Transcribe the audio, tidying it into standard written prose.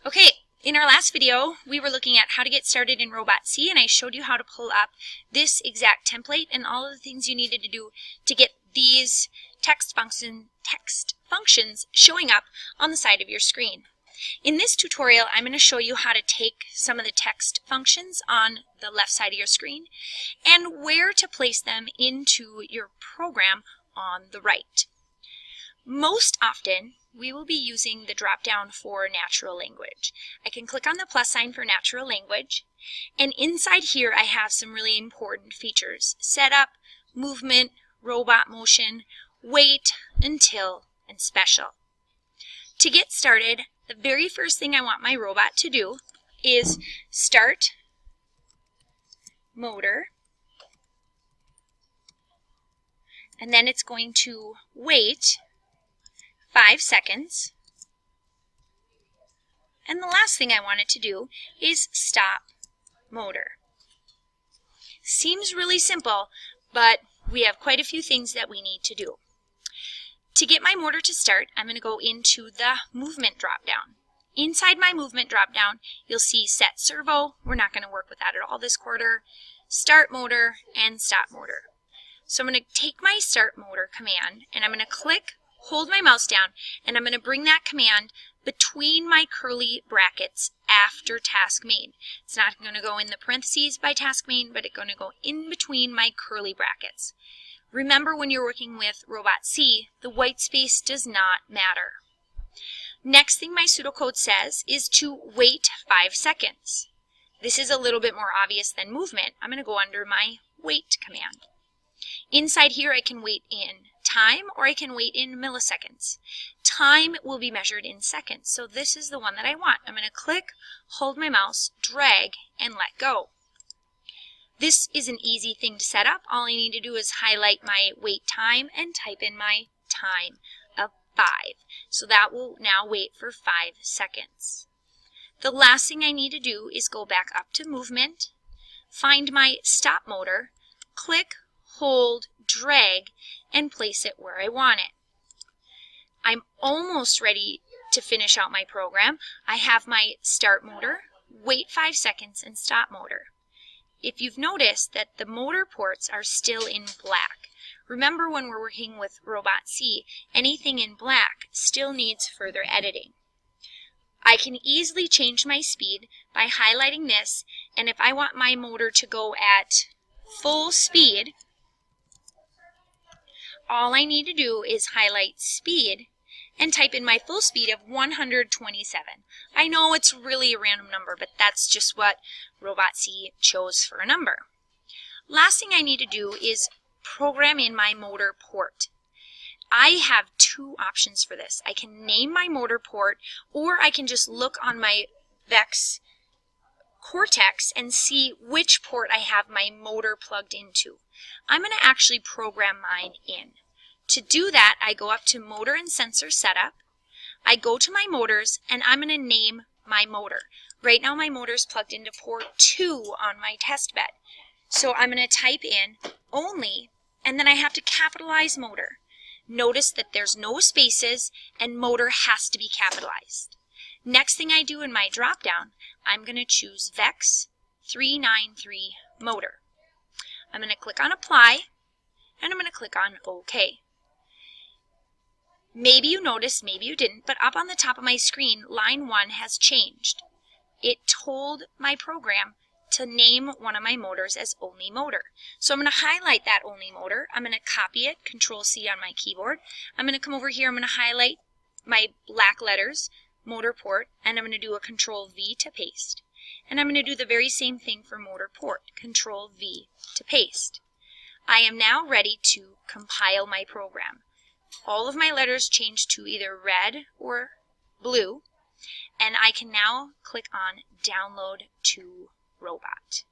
Okay, in our last video, we were looking at how to get started in ROBOTC, and I showed you how to pull up this exact template and all of the things you needed to do to get these text functions showing up on the side of your screen. In this tutorial, I'm going to show you how to take some of the text functions on the left side of your screen and where to place them into your program on the right. Most often, we will be using the drop-down for natural language. I can click on the plus sign for natural language, and inside here I have some really important features: setup, movement, robot motion, wait, until, and special. To get started, the very first thing I want my robot to do is start motor, and then it's going to wait 5 seconds. And the last thing I want it to do is stop motor. Seems really simple, but we have quite a few things that we need to do. To get my motor to start, I'm going to go into the movement drop-down. Inside my movement drop-down, you'll see set servo. We're not going to work with that at all this quarter. Start motor and stop motor. So I'm going to take my start motor command and I'm going to click, hold my mouse down, and I'm going to bring that command between my curly brackets after task main. It's not going to go in the parentheses by task main, but it's going to go in between my curly brackets. Remember, when you're working with ROBOTC, the white space does not matter. Next thing my pseudocode says is to wait 5 seconds. This is a little bit more obvious than movement. I'm going to go under my wait command. Inside here I can wait in time or I can wait in milliseconds. Time will be measured in seconds, so this is the one that I want. I'm going to click, hold my mouse, drag, and let go. This is an easy thing to set up. All I need to do is highlight my wait time and type in my time of 5. So that will now wait for 5 seconds. The last thing I need to do is go back up to movement, find my stop motor, click, hold, drag, and place it where I want it. I'm almost ready to finish out my program. I have my start motor, wait 5 seconds, and stop motor. If you've noticed that the motor ports are still in black, remember when we're working with ROBOTC, anything in black still needs further editing. I can easily change my speed by highlighting this, and if I want my motor to go at full speed, all I need to do is highlight speed and type in my full speed of 127. I know it's really a random number, but that's just what ROBOTC chose for a number. Last thing I need to do is program in my motor port. I have 2 options for this. I can name my motor port, or I can just look on my VEX Cortex and see which port I have my motor plugged into. I'm going to actually program mine in. To do that, I go up to Motor and Sensor Setup. I go to my motors, and I'm going to name my motor. Right now my motor is plugged into port 2 on my test bed. So I'm going to type in only, and then I have to capitalize motor. Notice that there's no spaces, and motor has to be capitalized. Next thing I do in my drop-down, I'm going to choose VEX 393 motor. I'm going to click on Apply, and I'm going to click on OK. Maybe you noticed, maybe you didn't, but up on the top of my screen, line 1 has changed. It told my program to name one of my motors as only motor. So I'm going to highlight that only motor. I'm going to copy it, Control-C on my keyboard. I'm going to come over here, I'm going to highlight my black letters, motor port, and I'm going to do a Control-V to paste. And I'm going to do the very same thing for motor port, Control-V to paste. I am now ready to compile my program. All of my letters change to either red or blue, and I can now click on Download to Robot.